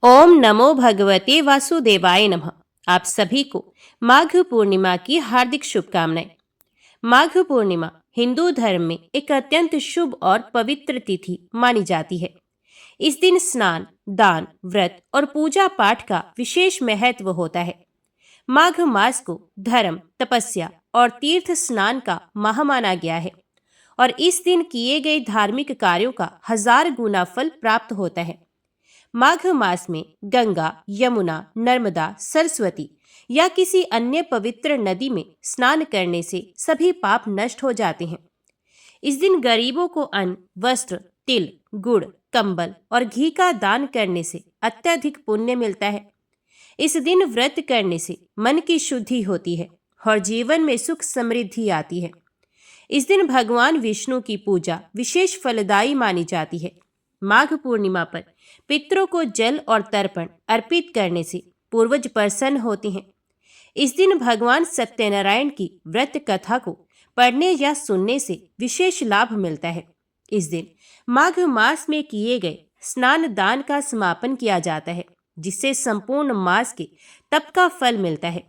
ओम नमो भगवते वासुदेवाय नमः। आप सभी को माघ पूर्णिमा की हार्दिक शुभकामनाएं। माघ पूर्णिमा हिंदू धर्म में एक अत्यंत शुभ और पवित्र तिथि मानी जाती है। इस दिन स्नान, दान, व्रत और पूजा पाठ का विशेष महत्व होता है। माघ मास को धर्म, तपस्या और तीर्थ स्नान का माह माना गया है और इस दिन किए गए धार्मिक कार्यों का 1000 गुना फल प्राप्त होता है। माघ मास में गंगा, यमुना, नर्मदा, सरस्वती या किसी अन्य पवित्र नदी में स्नान करने से सभी पाप नष्ट हो जाते हैं। इस दिन गरीबों को अन्न, वस्त्र, तिल, गुड़, कंबल और घी का दान करने से अत्यधिक पुण्य मिलता है। इस दिन व्रत करने से मन की शुद्धि होती है और जीवन में सुख समृद्धि आती है। इस दिन भगवान विष्णु की पूजा विशेष फलदायी मानी जाती है। माघ पूर्णिमा पर पितरों को जल और तर्पण अर्पित करने से पूर्वज प्रसन्न होते हैं। इस दिन भगवान सत्यनारायण की व्रत कथा को पढ़ने या सुनने से विशेष लाभ मिलता है। इस दिन माघ मास में किए गए स्नान दान का समापन किया जाता है, जिससे संपूर्ण मास के तप का फल मिलता है।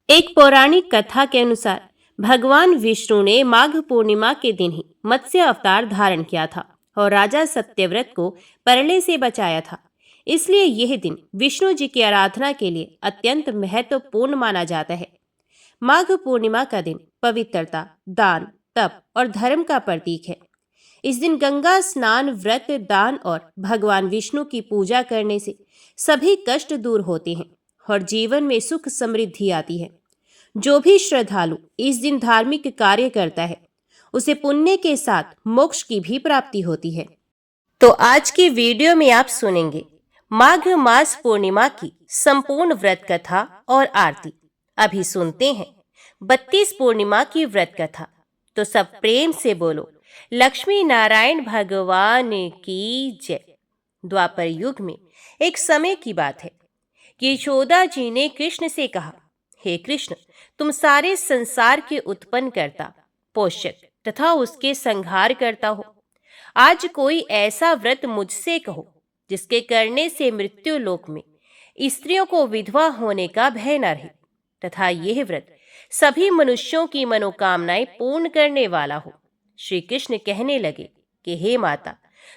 एक पौराणिक कथा के अनुसार भगवान विष्णु ने माघ पूर्णिमा के दिन ही मत्स्य अवतार धारण किया था और राजा सत्यव्रत को प्रलय से बचाया था। इसलिए यह दिन विष्णु जी की आराधना के लिए अत्यंत महत्वपूर्ण माना जाता है। माघ पूर्णिमा का दिन पवित्रता, दान, तप और धर्म का प्रतीक है। इस दिन गंगा स्नान, व्रत, दान और भगवान विष्णु की पूजा करने से सभी कष्ट दूर होते हैं और जीवन में सुख समृद्धि आती है। जो भी श्रद्धालु इस दिन धार्मिक कार्य करता है, उसे पुण्य के साथ मोक्ष की भी प्राप्ति होती है। तो आज की वीडियो में आप सुनेंगे माघ मास पूर्णिमा की संपूर्ण व्रत कथा और आरती। अभी सुनते हैं 32 पूर्णिमा की व्रत कथा। तो सब प्रेम से बोलो, लक्ष्मी नारायण भगवान की जय। द्वापर युग में एक समय की बात है कि यशोदा जी ने कृष्ण से कहा, हे कृष्ण, तुम सारे संसार के उत्पन्न करता, पोषक तथा उसके संहार करता हो। आज कोई ऐसा व्रत मुझसे कहो जिसके करने से मृत्यु लोक में स्त्रियों को विधवा होने का भय न रहे तथा यह व्रत सभी मनुष्यों की मनोकामनाएं पूर्ण करने वाला हो। श्री कृष्ण कहने लगे कि हे माता,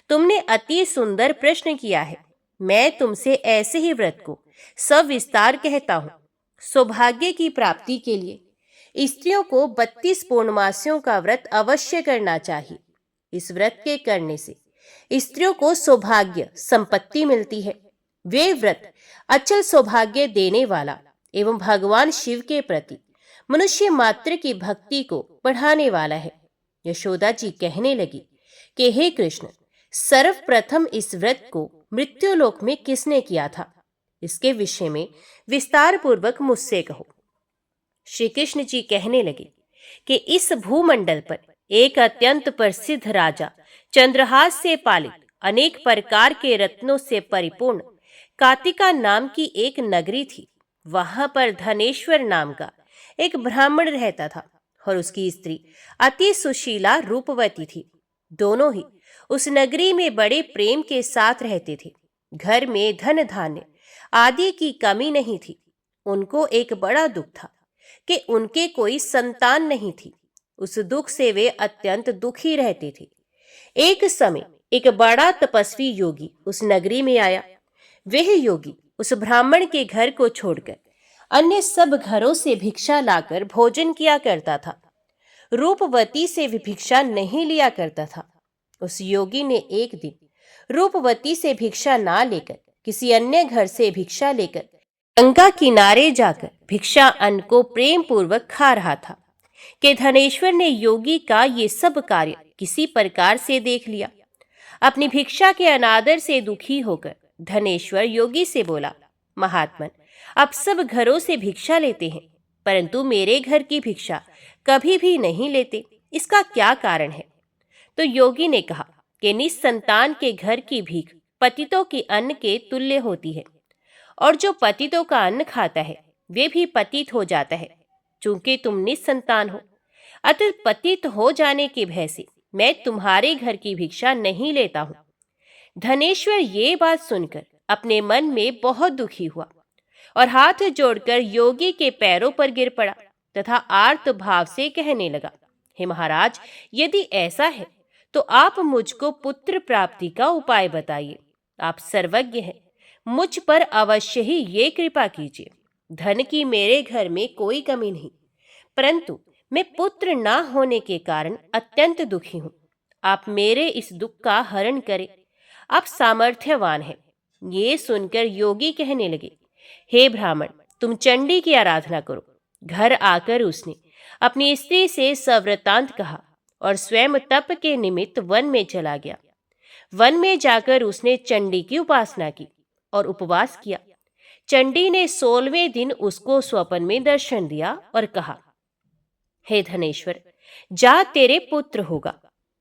तुमने अति सुंदर प्रश्न किया है। मैं तुमसे ऐसे ही व्रत को सविस्तार कहता हूँ। सौभाग्य की प्राप्ति के लिए स्त्रियों को 32 पूर्णमासियों का व्रत अवश्य करना चाहिए। इस व्रत के करने से स्त्रियों को सौभाग्य, संपत्ति मिलती है। वे व्रत अचल सौभाग्य देने वाला एवं भगवान शिव के प्रति मनुष्य मात्र की भक्ति को बढ़ाने वाला है। यशोदा जी कहने लगी कि हे कृष्ण, सर्वप्रथम इस व्रत को मृत्युलोक में किसने किया था, इसके विषय में विस्तार पूर्वक मुझसे कहो। श्री कृष्ण जी कहने लगे कि इस भूमंडल पर एक अत्यंत प्रसिद्ध राजा, चंद्रहास से पालित अनेक प्रकार के रत्नों से परिपूर्ण कातिका नाम की एक नगरी थी। वहां पर धनेश्वर नाम का एक ब्राह्मण रहता था और उसकी स्त्री अति सुशीला रूपवती थी। दोनों ही उस नगरी में बड़े प्रेम के साथ रहते थे। घर में धन धान्य आदि की कमी नहीं थी। उनको एक बड़ा दुख था कि उनके कोई संतान नहीं थी। उस दुख से वे अत्यंत दुखी रहते थे। एक समय एक बड़ा तपस्वी योगी उस नगरी में आया। वह योगी उस ब्राह्मण के घर को छोड़कर अन्य सब घरों से भिक्षा लाकर भोजन किया करता था। रूपवती से भी भिक्षा नहीं लिया करता था। उस योगी ने एक दिन रूपवती से भिक्षा ना लेकर किसी अन्य घर से भिक्षा लेकर गंगा किनारे जाकर भिक्षा अन्न को प्रेम पूर्वक खा रहा था कि धनेश्वर ने योगी का ये सब कार्य किसी प्रकार से देख लिया। अपनी भिक्षा के अनादर से दुखी होकर धनेश्वर योगी से बोला, महात्मन, आप सब घरों से भिक्षा लेते हैं, परंतु मेरे घर की भिक्षा कभी भी नहीं लेते। इसका क्या कारण है? तो योगी ने कहा कि निस्संतान के घर की भीख पतितों के अन्न के तुल्य होती है और जो पतितों का अन्न खाता है वे भी पतित हो जाता है। चूंकि तुम निस्संतान हो, अतः पतित हो जाने के भय से मैं तुम्हारे घर की भिक्षा नहीं लेता हूँ। धनेश्वर ये बात सुनकर अपने मन में बहुत दुखी हुआ और हाथ जोड़कर योगी के पैरों पर गिर पड़ा तथा आर्त भाव से कहने लगा, हे महाराज, यदि ऐसा है तो आप मुझको पुत्र प्राप्ति का उपाय बताइए। आप सर्वज्ञ हैं, मुझ पर अवश्य ही ये कृपा कीजिए। धन की मेरे घर में कोई कमी नहीं, परंतु मैं पुत्र ना होने के कारण अत्यंत दुखी हूं। आप मेरे इस दुख का हरण करें। आप सामर्थ्यवान हैं। ये सुनकर योगी कहने लगे, हे ब्राह्मण, तुम चंडी की आराधना करो। घर आकर उसने अपनी स्त्री से सवृतांत कहा और स्वयं तप के निमित्त वन में चला गया। वन में जाकर उसने चंडी की उपासना की और उपवास किया। चंडी ने 16वें दिन उसको स्वप्न में दर्शन दिया और कहा, हे धनेश्वर, जा तेरे पुत्र होगा,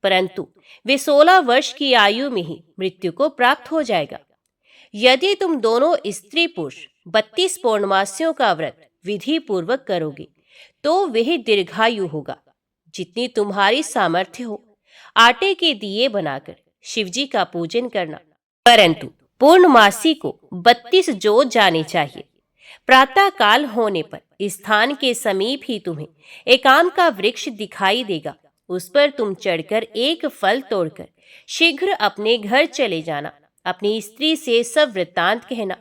परंतु वे 16 वर्ष की आयु में ही मृत्यु को प्राप्त हो जाएगा। यदि तुम दोनों स्त्री पुरुष 32 पौर्णमासियों का व्रत विधि पूर्वक करोगे तो वह दीर्घायु होगा। जितनी तुम्हारी सामर्थ्य हो, आटे के दिए बनाकर शिवजी का पूजन करना, परंतु पूर्णमासी को 32 जोत जाने चाहिए। प्रातः काल होने पर स्थान के समीप ही तुम्हें एक आम का वृक्ष दिखाई देगा। उस पर तुम चढ़कर एक फल तोड़कर शीघ्र अपने घर चले जाना। अपनी स्त्री से सब वृत्तांत कहना।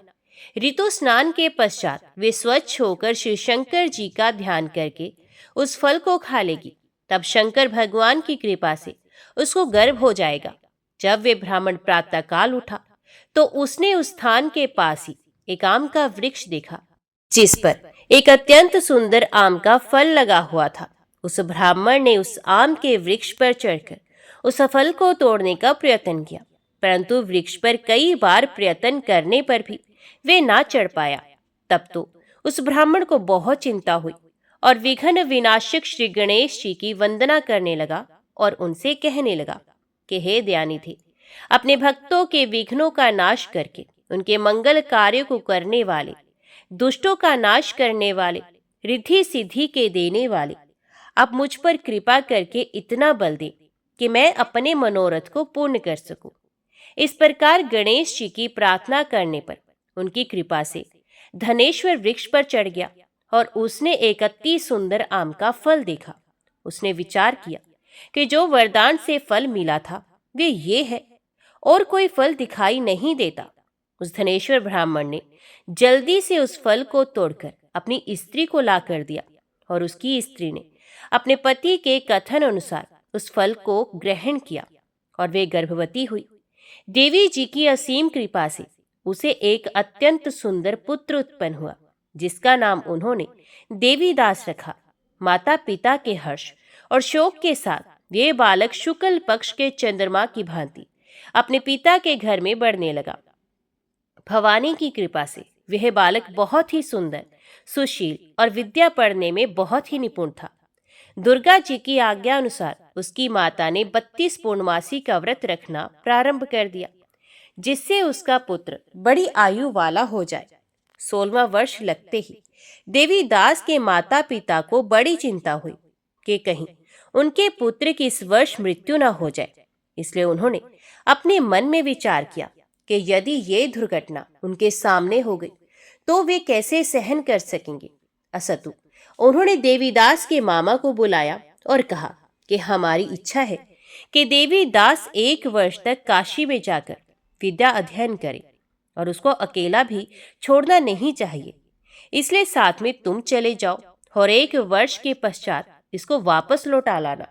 ऋतु स्नान के पश्चात वे स्वच्छ होकर श्री शंकर जी का ध्यान करके उस फल को खा लेगी। तब शंकर भगवान की कृपा से उसको गर्भ हो जाएगा। जब वे ब्राह्मण प्रातः काल उठा तो उसने उस स्थान के पास ही एक आम का वृक्ष देखा, जिस पर एक अत्यंत सुंदर आम का फल लगा हुआ था। उस ब्राह्मण ने उस आम के वृक्ष पर चढ़कर उस फल को तोड़ने का प्रयत्न किया, परंतु वृक्ष पर कई बार प्रयत्न करने पर भी वे ना चढ़ पाया। तब तो उस ब्राह्मण को बहुत चिंता हुई और विघ्न विनाशक श्री गणेश जी की वंदना करने लगा और उनसे कहने लगा कि हे दयानिधि, अपने भक्तों के विघ्नों का नाश करके उनके मंगल कार्यों को करने वाले, दुष्टों का नाश करने वाले, रिद्धि सिद्धि के देने वाले, आप मुझ पर कृपा करके इतना बल दें कि मैं अपने मनोरथ को पूर्ण कर सकूं। इस प्रकार गणेश जी की प्रार्थना करने पर उनकी कृपा से धनेश्वर वृक्ष पर चढ़ गया और उसने एक अति सुंदर आम का फल देखा। उसने विचार किया कि जो वरदान से फल मिला था वे ये है, और कोई फल दिखाई नहीं देता। उस धनेश्वर ब्राह्मण ने जल्दी से उस फल को तोड़कर अपनी स्त्री को ला कर दिया और उसकी स्त्री ने अपने पति के कथन अनुसार उस फल को ग्रहण किया और वे गर्भवती हुई। देवी जी की असीम कृपा से उसे एक अत्यंत सुंदर पुत्र उत्पन्न हुआ, जिसका नाम उन्होंने देवीदास रखा। माता पिता के हर्ष और शोक के साथ ये बालक शुक्ल पक्ष के चंद्रमा की भांति अपने पिता के घर में बढ़ने लगा। भवानी की कृपा से वह बालक बहुत ही सुंदर, सुशील और विद्या पढ़ने में बहुत ही निपुण था। दुर्गा जी की आज्ञा अनुसार उसकी माता ने 32 पूर्णमासी का व्रत रखना प्रारंभ कर दिया, जिससे उसका पुत्र बड़ी आयु वाला हो जाए। 16वां वर्ष लगते ही देवीदास के माता पिता को बड़ी चिंता हुई कि कहीं उनके पुत्र की इस वर्ष मृत्यु न हो जाए। इसलिए उन्होंने अपने मन में विचार किया कि यदि ये दुर्घटना उनके सामने हो गई तो वे कैसे सहन कर सकेंगे। असतु उन्होंने देवीदास के मामा को बुलाया और कहा कि हमारी इच्छा है कि देवीदास 1 वर्ष तक काशी में जाकर विद्या अध्ययन करे और उसको अकेला भी छोड़ना नहीं चाहिए। इसलिए साथ में तुम चले जाओ और 1 वर्ष के पश्चात इसको वापस लौटा लाना।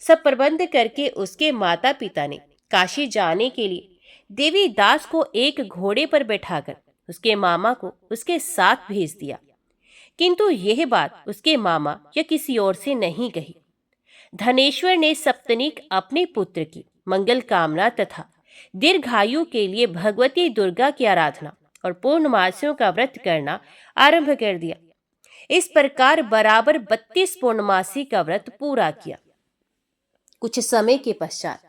सब प्रबंध करके उसके माता पिता ने काशी जाने के लिए देवीदास को एक घोड़े पर बैठाकर उसके मामा को उसके साथ भेज दिया। किंतु यह बात उसके मामा या किसी और से नहीं कही। धनेश्वर ने सप्तनिक अपने पुत्र की मंगल कामना तथा दीर्घायु के लिए भगवती दुर्गा की आराधना और पूर्णमासियों का व्रत करना आरंभ कर दिया। इस प्रकार बराबर 32 पूर्णमासी का व्रत पूरा किया। कुछ समय के पश्चात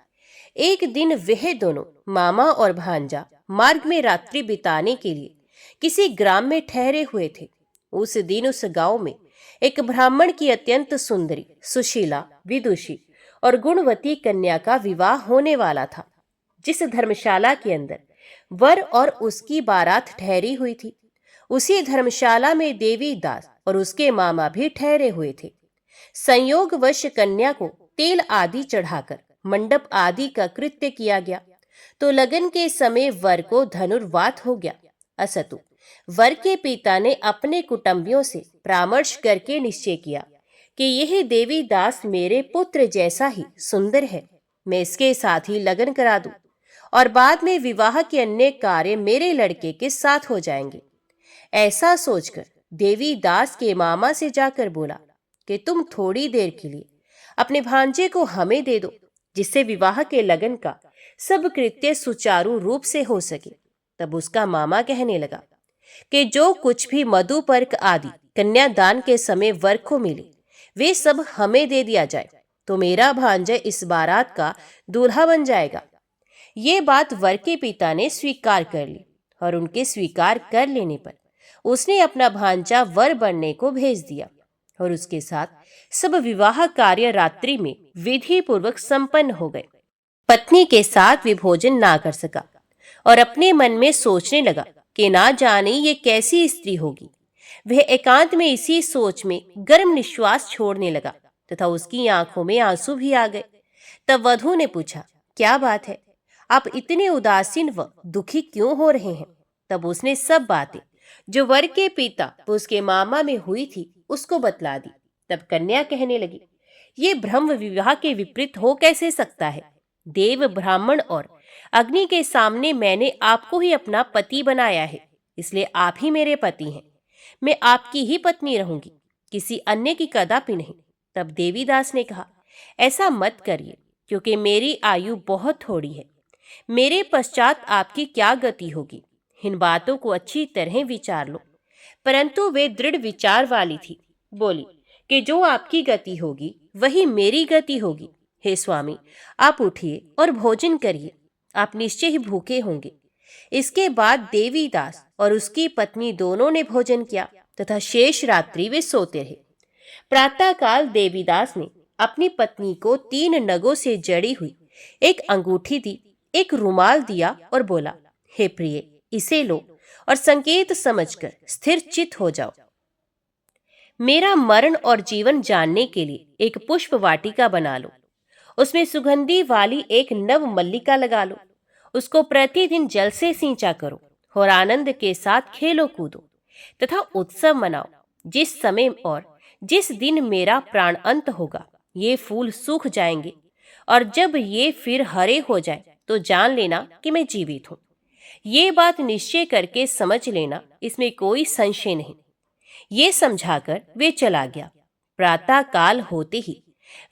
एक दिन वह दोनों मामा और भांजा मार्ग में रात्रि बिताने के लिए किसी ग्राम में ठहरे हुए थे। उस दिन उस गांव में एक ब्राह्मण की अत्यंत सुंदरी, सुशीला, विदुषी और गुणवती कन्या का विवाह होने वाला था। जिस धर्मशाला के अंदर वर और उसकी बारात ठहरी हुई थी। उसी धर्मशाला में देवी दास और उसके मामा भी ठहरे हुए थे। संयोगवश कन्या को तेल आदि चढ़ाकर मंडप आदि का कृत्य किया गया तो लगन के समय वर को धनुर्वात हो गया। असतु वर के पिता ने अपने कुटुंबियों से परामर्श करके निश्चय किया कि यह देवीदास मेरे पुत्र जैसा ही सुंदर है, मैं इसके साथ ही लगन करा दूं और बाद में विवाह के अन्य कार्य मेरे लड़के के साथ हो जाएंगे। ऐसा सोचकर देवीदास के मामा से जाकर बोला कि तुम थोड़ी देर के लिए अपने भांजे को हमें दे दो, जिससे विवाह के लगन का सब कृत्य सुचारू रूप से हो सके। तब उसका मामा कहने लगा कि जो कुछ भी मधुपर्क आदि कन्यादान के समय वर को मिले वे सब हमें दे दिया जाए, तो मेरा भांजा इस बारात का दूल्हा बन जाएगा। ये बात वर के पिता ने स्वीकार कर ली और उनके स्वीकार कर लेने पर उसने अपना भांजा वर बनने को भेज दिया और उसके साथ सब विवाह कार्य रात्रि में विधि पूर्वक संपन्न हो गए। पत्नी के साथ भी भोजन ना कर सका और अपने मन में सोचने लगा कि ना जाने ये कैसी स्त्री होगी। वह एकांत में इसी सोच में गर्म निश्वास छोड़ने लगा तथा उसकी आंखों में आंसू भी आ गए। तब वधू ने पूछा, क्या बात है, आप इतने उदासीन व दुखी क्यों हो रहे हैं? तब उसने सब बातें जो वर के पिता व उसके मामा में हुई थी उसको बतला दी। तब कन्या कहने लगी, ये ब्रह्म विवाह के विपरीत हो कैसे सकता है? देव, ब्राह्मण और अग्नि के सामने मैंने आपको ही अपना पति बनाया है, इसलिए आप ही मेरे पति हैं। मैं आपकी ही पत्नी रहूंगी, किसी अन्य की कदापि नहीं। तब देवीदास ने कहा, ऐसा मत करिए, क्योंकि मेरी आयु बहुत थोड़ी है। मेरे पश्चात आपकी क्या गति होगी, इन बातों को अच्छी तरह विचार लो। परंतु वे दृढ़ विचार वाली थी, बोली कि जो आपकी गति होगी वही मेरी गति होगी। हे स्वामी, आप उठिए और भोजन करिए, आप निश्चय ही भूखे होंगे। इसके बाद देवीदास और उसकी पत्नी दोनों ने भोजन किया तथा शेष रात्रि वे सोते रहे। प्रातःकाल देवीदास ने अपनी पत्नी को 3 नगों से जड़ी हुई एक अंगूठी दी, एक रुमाल दिया और बोला, हे प्रिय, इसे लो और संकेत समझकर स्थिर चित हो जाओ। मेरा मरण और जीवन जानने के लिए एक पुष्प वाटिका बना लो, उसमें सुगंधी वाली एक नव मल्लिका लगा लो, उसको प्रतिदिन जल से सींचा करो और आनंद के साथ खेलो कूदो तथा उत्सव मनाओ। जिस समय और जिस दिन मेरा प्राण अंत होगा ये फूल सूख जाएंगे और जब ये फिर हरे हो जाए तो जान लेना कि मैं जीवित हूँ। ये बात निश्चय करके समझ लेना, इसमें कोई संशय नहीं। ये समझाकर वे चला गया। प्रातः काल होते ही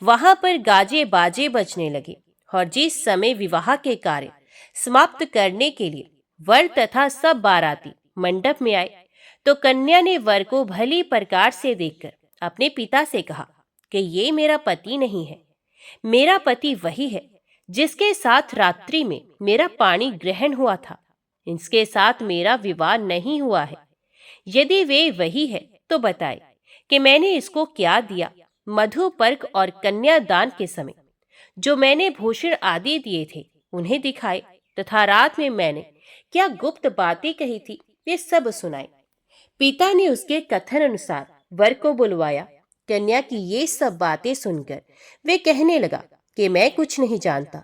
वहां पर गाजे बाजे बजने लगे और जिस समय विवाह के कार्य समाप्त करने के लिए वर तथा सब बाराती मंडप में आए तो कन्या ने वर को भली प्रकार से देखकर अपने पिता से कहा कि ये मेरा पति नहीं है। मेरा पति वही है जिसके साथ रात्रि में मेरा पाणी ग्रहण हुआ था। इसके साथ मेरा विवाह नहीं हुआ है। यदि वे वही है तो बताए कि मैंने इसको क्या दिया। मधुपर्क और कन्यादान के समय जो मैंने भूषण आदि दिए थे उन्हें दिखाए तथा रात में मैंने क्या गुप्त बातें कही थी वे सब सुनाए। पिता ने उसके कथन अनुसार वर को बुलवाया। कन्या की ये सब बातें सुनकर वे कहने लगा कि मैं कुछ नहीं जानता।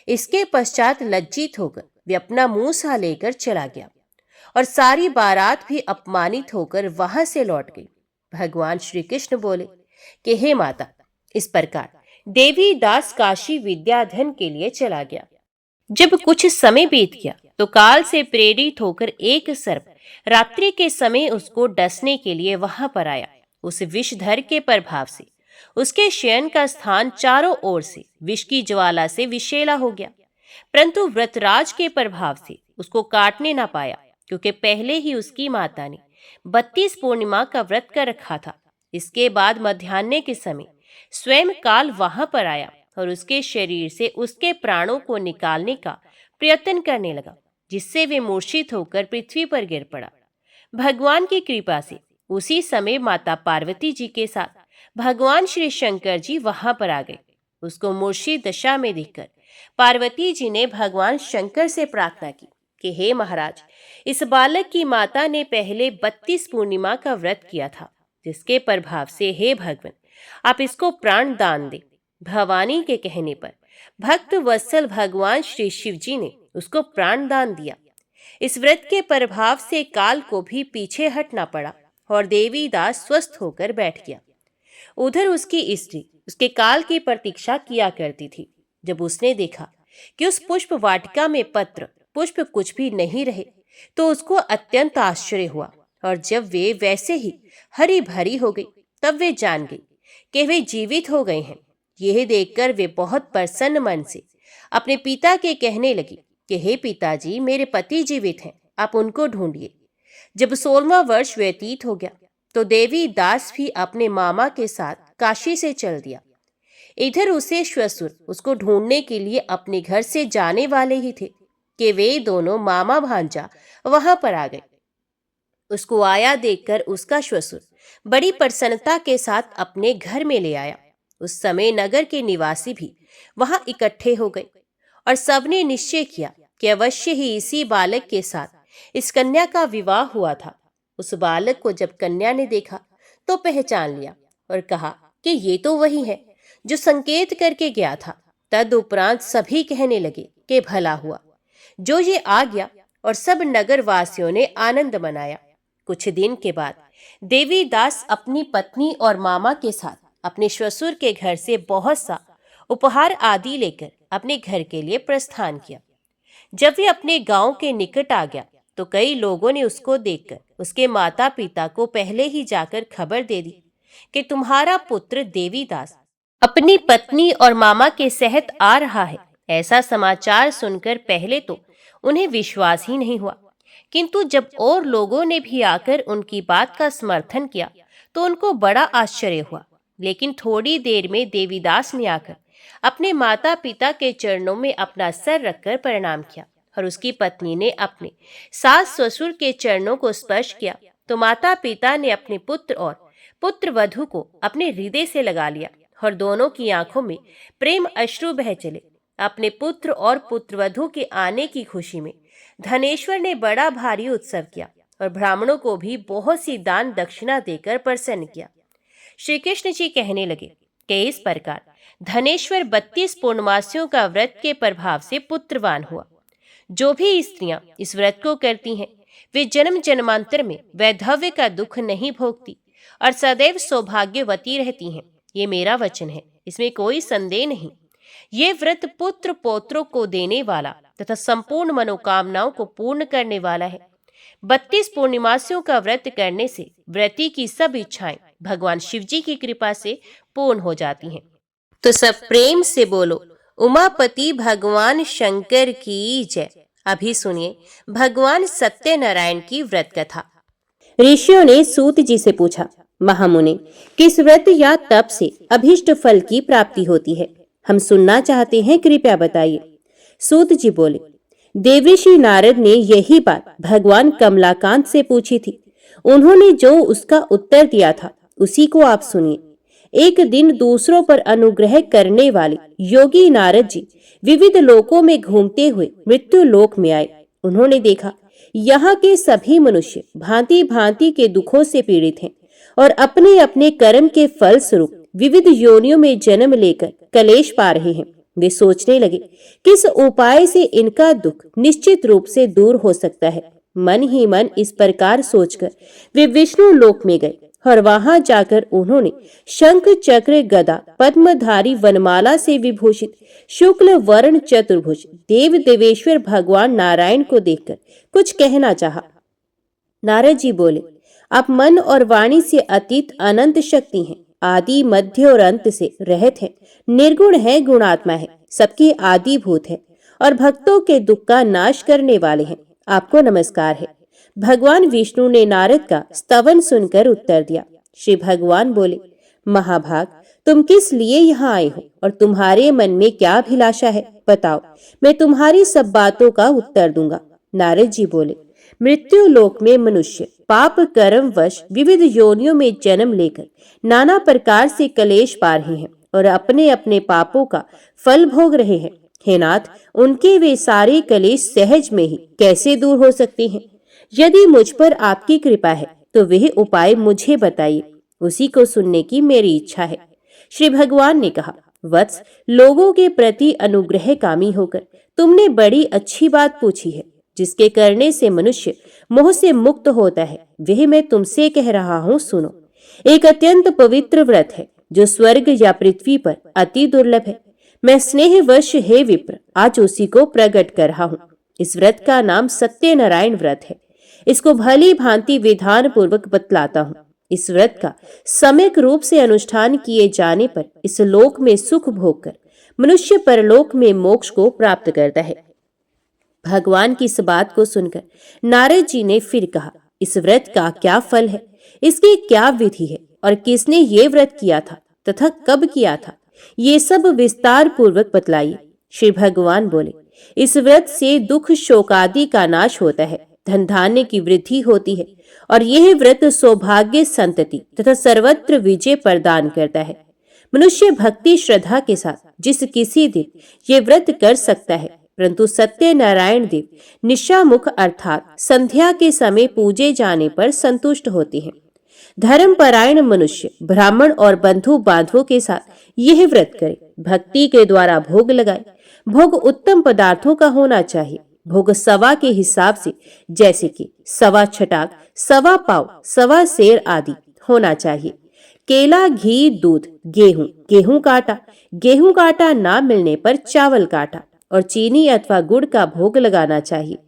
इसके पश्चात लज्जित होकर वे अपना मुंह सा लेकर चला गया और सारी बारात भी अपमानित होकर वहां से लौट गई। भगवान श्री कृष्ण बोले कि हे माता, इस प्रकार देवी दास काशी विद्याधन के लिए चला गया। जब कुछ समय बीत गया तो काल से प्रेरित होकर एक सर्प रात्रि के समय उसको डसने के लिए वहां पर आया। उस विषधर के प्रभाव से उसके शयन का स्थान चारों ओर से विष की ज्वाला से विषैला हो गया, परंतु व्रतराज के प्रभाव से उसको काटने ना पाया, क्योंकि पहले ही उसकी माता ने 32 पूर्णिमा का व्रत कर रखा था। इसके बाद मध्याह्न के समय स्वयं काल वहां पर आया और उसके शरीर से उसके प्राणों को निकालने का प्रयत्न करने लगा, जिससे वे मूर्छित होकर पृथ्वी पर गिर पड़ा। भगवान की कृपा से उसी समय माता पार्वती जी के साथ भगवान श्री शंकर जी वहां पर आ गए। उसको मूर्छित दशा में देखकर पार्वती जी ने भगवान शंकर से प्रार्थना की कि हे महाराज, इस बालक की माता ने पहले 32 पूर्णिमा का व्रत किया था, जिसके प्रभाव से हे भगवान आप इसको प्राण दान दे। भवानी के कहने पर भक्त वत्सल भगवान श्री शिव जी ने उसको प्राण दान दिया। इस व्रत के प्रभाव से काल को भी पीछे हटना पड़ा और देवीदास स्वस्थ होकर बैठ गया। उधर उसकी स्त्री उसके काल की प्रतीक्षा किया करती थी। जब उसने देखा कि उस पुष्प वाटिका में पत्र पुष्प कुछ भी नहीं रहे, तो उसको अत्यंत आश्चर्य हुआ, और जब वे वैसे ही हरी भरी हो गई, तब वे जान गई कि वे जीवित हो गए हैं। यह देखकर वे बहुत प्रसन्न मन से अपने पिता के कहने लगी कि हे पिताजी, मेरे पति जीवित हैं, आप उनको ढूंढिए। जब 16वां वर्ष व्यतीत हो गया, तो देवी दास भी अपने मामा के साथ काशी से चल दिया। इधर उसे श्वशुर उसको ढूंढने के लिए अपने घर से जाने वाले ही थे कि वे दोनों मामा भांजा वहां पर आ गए। उसको आया देखकर उसका श्वशुर बड़ी प्रसन्नता के साथ अपने घर में ले आया। उस समय नगर के निवासी भी वहां इकट्ठे हो गए और सबने निश्चय किया कि अवश्य ही इसी बालक के साथ इस कन्या का विवाह हुआ था। उस बालक को जब कन्या ने देखा तो पहचान लिया और कहा कि ये तो वही है जो संकेत करके गया था। तदुपरांत सभी कहने लगे कि भला हुआ जो ये आ गया, और सब नगर वासियों ने आनंद मनाया। कुछ दिन के बाद देवीदास अपनी पत्नी और मामा के साथ अपने श्वशुर के घर से बहुत सा उपहार आदि लेकर अपने घर के लिए प्रस्थान किया। जब वे अपने गांव के निकट आ गया, तो कई लोगों ने उसको देखकर उसके माता पिता को पहले ही जाकर खबर दे दी कि तुम्हारा पुत्र देवीदास अपनी पत्नी और मामा के सहित आ रहा है। ऐसा समाचार सुनकर पहले तो उन्हें विश्वास ही नहीं हुआ, किंतु जब और लोगों ने भी आकर उनकी बात का समर्थन किया तो उनको बड़ा आश्चर्य हुआ। लेकिन थोड़ी देर में देवीदास ने आकर अपने माता पिता के चरणों में अपना सर रखकर प्रणाम किया, और उसकी पत्नी ने अपने सास ससुर के चरणों को स्पर्श किया, तो माता पिता ने अपने पुत्र और पुत्र वधू को अपने हृदय से लगा लिया, और दोनों की आंखों में प्रेम अश्रु बह चले। अपने पुत्र और पुत्रवधू के आने की खुशी में धनेश्वर ने बड़ा भारी उत्सव किया और ब्राह्मणों को भी बहुत सी दान दक्षिणा देकर प्रसन्न किया। श्री कृष्ण जी कहने लगे कि इस प्रकार धनेश्वर 32 पूर्णमासियों का व्रत के प्रभाव से पुत्रवान हुआ। जो भी स्त्रियां इस व्रत को करती हैं, वे जन्म जन्मांतर में वैधव्य का दुख नहीं भोगती और सदैव सौभाग्यवती रहती हैं। ये मेरा वचन है, इसमें कोई संदेह नहीं। ये व्रत पुत्र पौत्रों को देने वाला तथा संपूर्ण मनोकामनाओं को पूर्ण करने वाला है। 32 पूर्णिमासियों का व्रत करने से व्रती की सब इच्छाएं भगवान शिव जी की कृपा से पूर्ण हो जाती हैं। तो सब प्रेम से बोलो, उमापति भगवान शंकर की जय। अभी सुनिए भगवान सत्यनारायण की व्रत कथा। ऋषियों ने सूत जी से पूछा, महामुनि, किस व्रत या तप से अभीष्ट फल की प्राप्ति होती है? हम सुनना चाहते हैं, कृपया बताइए। सूत जी बोले, देवऋषि नारद ने यही बात भगवान कमलाकांत से पूछी थी। उन्होंने जो उसका उत्तर दिया था उसी को आप सुनिए। एक दिन दूसरों पर अनुग्रह करने वाले योगी नारद जी विविध लोकों में घूमते हुए मृत्यु लोक में आए। उन्होंने देखा यहाँ के सभी मनुष्य भांति भांति के दुखों से पीड़ित हैं और अपने अपने कर्म के फल स्वरूप विविध योनियों में जन्म लेकर कलेश पा रहे हैं। वे सोचने लगे, किस उपाय से इनका दुख निश्चित रूप से दूर हो सकता है। मन ही मन इस प्रकार सोचकर वे विष्णु लोक में गए और वहां जाकर उन्होंने शंख चक्र गदा पद्मधारी वनमाला से विभूषित शुक्ल वर्ण चतुर्भुज देव देवेश्वर भगवान नारायण को देखकर कुछ कहना चाहा। नारद जी बोले, आप मन और वाणी से अतीत अनंत शक्ति हैं, आदि मध्य और अंत से रहित है, निर्गुण है, गुणात्मा है, सबके आदिभूत है और भक्तों के दुख का नाश करने वाले हैं। आपको नमस्कार है। भगवान विष्णु ने नारद का स्तवन सुनकर उत्तर दिया। श्री भगवान बोले, महाभाग, तुम किस लिए यहाँ आए हो और तुम्हारे मन में क्या अभिलाषा है? बताओ, मैं तुम्हारी सब बातों का उत्तर दूंगा। नारद जी बोले, मृत्यु लोक में मनुष्य पाप कर्म वश विविध योनियों में जन्म लेकर नाना प्रकार से कलेश पा रहे हैं और अपने अपने पापों का फल भोग रहे हैं। हे नाथ, उनके वे सारे कलेश सहज में ही कैसे दूर हो सकते हैं? यदि मुझ पर आपकी कृपा है तो वह उपाय मुझे बताइए, उसी को सुनने की मेरी इच्छा है। श्री भगवान ने कहा, वत्स, लोगों के प्रति अनुग्रह कामी होकर तुमने बड़ी अच्छी बात पूछी है। जिसके करने से मनुष्य मोह से मुक्त होता है, वह मैं तुमसे कह रहा हूं, सुनो। एक अत्यंत पवित्र व्रत है जो स्वर्ग या पृथ्वी पर अति दुर्लभ है। मैं स्नेहवश हे विप्र आज उसी को प्रकट कर रहा हूं। इस व्रत का नाम सत्यनारायण व्रत है। इसको भली भांति विधान पूर्वक बतलाता हूं। इस व्रत का सम्यक रूप से अनुष्ठान किए जाने पर इस लोक में सुख भोग कर मनुष्य परलोक में मोक्ष को प्राप्त करता है। भगवान की इस बात को सुनकर नारद जी ने फिर कहा, इस व्रत का क्या फल है, इसकी क्या विधि है और किसने ये व्रत किया था तथा कब किया था, ये सब विस्तार पूर्वक बतलाइए। श्री भगवान बोले, इस व्रत से दुख शोक आदि का नाश होता है, धन धान्य की वृद्धि होती है और यह व्रत सौभाग्य संतति तथा सर्वत्र विजय प्रदान करता है। मनुष्य भक्ति श्रद्धा के साथ जिस किसी दिन ये व्रत कर सकता है, परंतु सत्यनारायण देव निशामुख अर्थात संध्या के समय पूजे जाने पर संतुष्ट होते हैं। धर्मपरायण मनुष्य ब्राह्मण और बंधु बांधवों के साथ यह व्रत करे, भक्ति के द्वारा भोग लगाए। भोग उत्तम पदार्थों का होना चाहिए। भोग सवा के हिसाब से, जैसे कि सवा छटाक, सवा पाव, सवा सेर आदि होना चाहिए। केला, घी, दूध, गेहूं, गेहूं काटा, गेहूं काटा ना मिलने पर चावल काटा और चीनी अथवा गुड़ का भोग लगाना चाहिए।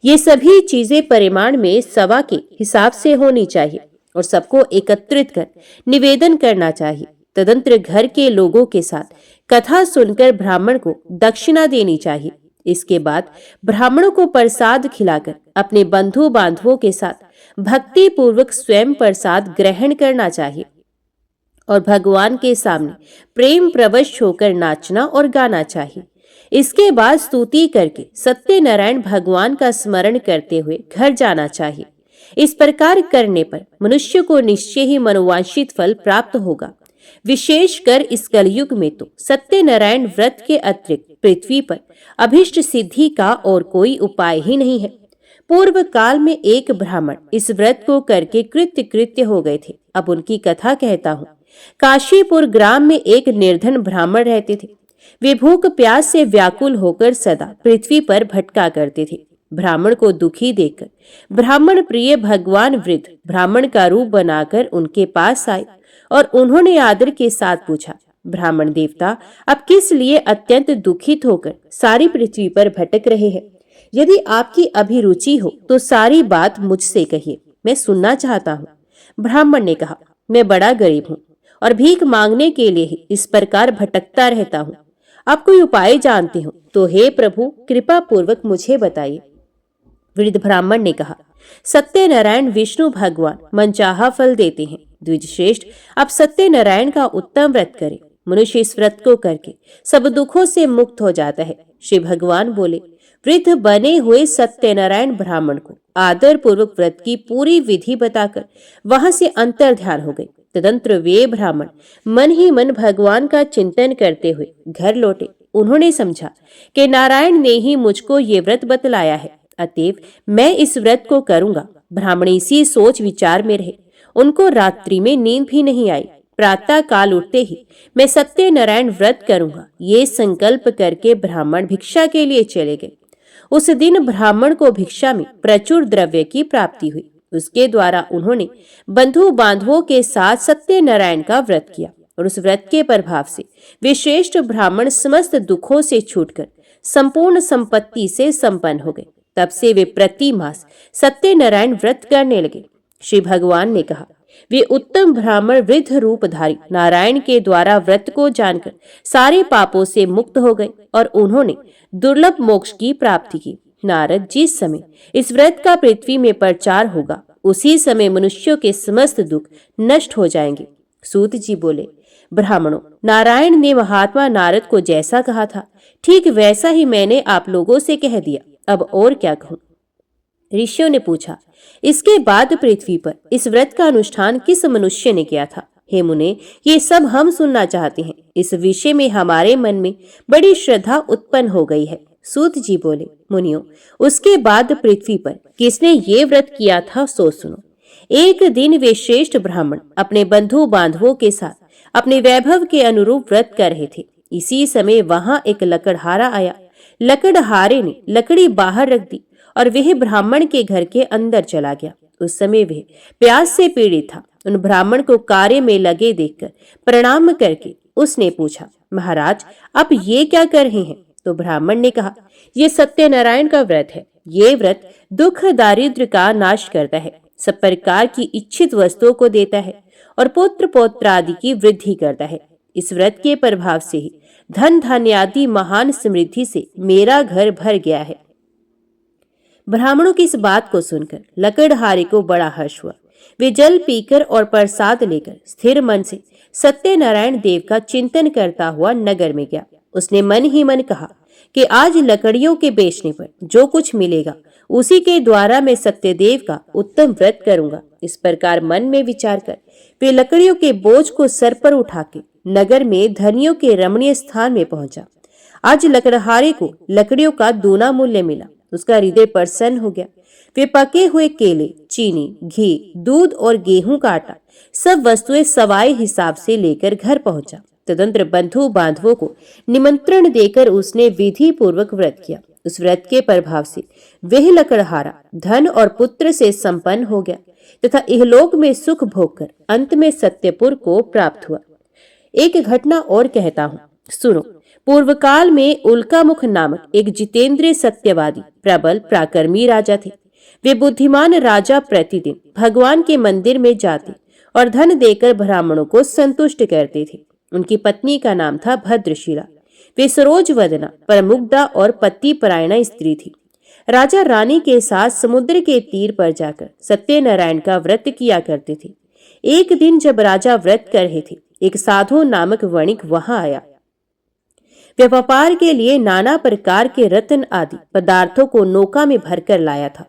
ये सभी चीजें परिमाण में सवा के हिसाब से होनी चाहिए और सबको एकत्रित कर निवेदन करना चाहिए। तदंतर घर के लोगों के साथ कथा सुनकर ब्राह्मण को दक्षिणा देनी चाहिए। इसके बाद ब्राह्मणों को प्रसाद खिलाकर अपने बंधु बांधवों के साथ भक्ति पूर्वक स्वयं प्रसाद ग्रहण करना चाहिए और भगवान के सामने प्रेम प्रवश होकर नाचना और गाना चाहिए। इसके बाद स्तुति करके सत्यनारायण भगवान का स्मरण करते हुए घर जाना चाहिए। इस प्रकार करने पर मनुष्य को निश्चय ही मनोवांछित फल प्राप्त होगा। विशेषकर इस कलयुग में तो सत्यनारायण व्रत के अतिरिक्त पृथ्वी पर अभिष्ट सिद्धि का और कोई उपाय ही नहीं है। पूर्व काल में एक ब्राह्मण इस व्रत को करके कृत्य हो गए थे। अब उनकी कथा कहता हूँ। काशीपुर ग्राम में एक निर्धन ब्राह्मण रहते थे। वे भूख प्यास से व्याकुल होकर सदा पृथ्वी पर भटका करते थे। ब्राह्मण को दुखी देखकर ब्राह्मण प्रिय भगवान वृद्ध ब्राह्मण का रूप बनाकर उनके पास आए और उन्होंने आदर के साथ पूछा, ब्राह्मण देवता, आप किस लिए अत्यंत दुखित होकर सारी पृथ्वी पर भटक रहे हैं? यदि आपकी अभिरुचि हो तो सारी बात मुझसे कहिए, मैं सुनना चाहता हूँ। ब्राह्मण ने कहा, मैं बड़ा गरीब हूँ और भीख मांगने के लिए ही इस प्रकार भटकता रहता हूँ। आप कोई उपाय जानते हो तो हे प्रभु कृपा पूर्वक मुझे बताइए। वृद्ध ब्राह्मण ने कहा, सत्यनारायण विष्णु भगवान मनचाहा फल देते हैं। द्विजश्रेष्ठ, आप सत्यनारायण का उत्तम व्रत करें। मनुष्य इस व्रत को करके सब दुखों से मुक्त हो जाता है। श्री भगवान बोले, वृद्ध बने हुए सत्यनारायण ब्राह्मण को आदर पूर्वक व्रत की पूरी विधि बताकर वहां से अंतर ध्यान हो गए। तदंतर वे ब्राह्मण मन ही मन भगवान का चिंतन करते हुए घर लौटे। उन्होंने समझा कि नारायण ने ही मुझको ये व्रत बतलाया है, अतएव मैं इस व्रत को करूंगा। ब्राह्मण इसी सोच विचार में रहे। उनको रात्रि में नींद भी नहीं आई। प्रातः काल उठते ही मैं सत्यनारायण व्रत करूंगा, ये संकल्प करके ब्राह्मण भिक्षा के लिए चले गए। उस दिन ब्राह्मण को भिक्षा में प्रचुर द्रव्य की प्राप्ति हुई। उसके द्वारा उन्होंने बंधु बांधवों के साथ सत्यनारायण का व्रत किया और उस व्रत के प्रभाव से वे श्रेष्ठ ब्राह्मण समस्त दुखों से छूटकर संपूर्ण संपत्ति से संपन्न हो गए। तब से वे प्रति मास सत्यनारायण व्रत करने लगे। श्री भगवान ने कहा, वे उत्तम ब्राह्मण वृद्ध रूपधारी नारायण के द्वारा व्रत को जानकर सारे पापों से मुक्त हो गए और उन्होंने दुर्लभ मोक्ष की प्राप्ति की। नारद, जिस समय इस व्रत का पृथ्वी में प्रचार होगा उसी समय मनुष्यों के समस्त दुख नष्ट हो जाएंगे। सूत जी बोले, ब्राह्मणों, नारायण ने महात्मा नारद को जैसा कहा था ठीक वैसा ही मैंने आप लोगों से कह दिया। अब और क्या कहूं? ऋषियों ने पूछा, इसके बाद पृथ्वी पर इस व्रत का अनुष्ठान किस मनुष्य ने किया था? हे मुने, ये सब हम सुनना चाहते हैं। इस विषय में हमारे मन में बड़ी श्रद्धा उत्पन्न हो गई है। सूत जी बोले, मुनियों, उसके बाद पृथ्वी पर किसने ये व्रत किया था सो सुनो। एक दिन वे श्रेष्ठ ब्राह्मण अपने बंधु बांधवों के साथ अपने वैभव के अनुरूप व्रत कर रहे थे। इसी समय वहां एक लकड़हारा आया। लकड़हारे ने लकड़ी बाहर रख दी और वह ब्राह्मण के घर के अंदर चला गया। उस समय वह प्यास से पीड़ित था। उन ब्राह्मण को कार्य में लगे देखकर प्रणाम करके उसने पूछा, महाराज, आप ये क्या कर रहे हैं? तो ब्राह्मण ने कहा, ये सत्यनारायण का व्रत है। ये व्रत दुख दारिद्र्य का नाश करता है, सब प्रकार की इच्छित वस्तुओं को देता है और पुत्र पौत्र आदि की वृद्धि करता है। इस व्रत के प्रभाव से ही धन धान्य आदि महान समृद्धि से मेरा घर भर गया है। ब्राह्मणों की इस बात को सुनकर लकड़हारे को बड़ा हर्ष हुआ। वे जल पीकर और प्रसाद लेकर स्थिर मन से सत्यनारायण देव का चिंतन करता हुआ नगर में गया। उसने मन ही मन कहा कि आज लकड़ियों के बेचने पर जो कुछ मिलेगा उसी के द्वारा मैं सत्यदेव का उत्तम व्रत करूंगा। इस प्रकार मन में विचार कर वे लकड़ियों के बोझ को सर पर उठा के नगर में धनियों के रमणीय स्थान में पहुंचा। आज लकड़हारे को लकड़ियों का दूना मूल्य मिला। उसका हृदय प्रसन्न हो गया। वे पके हुए केले, चीनी, घी, दूध और गेहूं का आटा सब वस्तुएं सवाए हिसाब से लेकर घर पहुंचा। तदंतर बंधु बांधवों को निमंत्रण देकर उसने विधि पूर्वक व्रत किया। उस व्रत के प्रभाव से वह लकड़हारा धन और पुत्र से संपन्न हो गया तथा इहलोक में सुख भोगकर अंत में सत्यपुर को प्राप्त हुआ। एक घटना और कहता हूँ, सुनो। पूर्व काल में उल्कामुख नामक एक जितेंद्रिय सत्यवादी प्रबल पराक्रमी राजा थे। वे बुद्धिमान राजा प्रतिदिन भगवान के मंदिर में जाते और धन देकर ब्राह्मणों को संतुष्ट करते थे। उनकी पत्नी का नाम था भद्रशिला। वे सरोज वदना, परमुग्धा और पति परायणा स्त्री थी। राजा रानी के साथ समुद्र के तीर पर जाकर सत्यनारायण का व्रत किया करते थे। एक दिन जब राजा व्रत कर रहे थे, एक साधु नामक वणिक वहां आया। वह व्यापार के लिए नाना प्रकार के रत्न आदि पदार्थों को नौका में भरकर लाया था।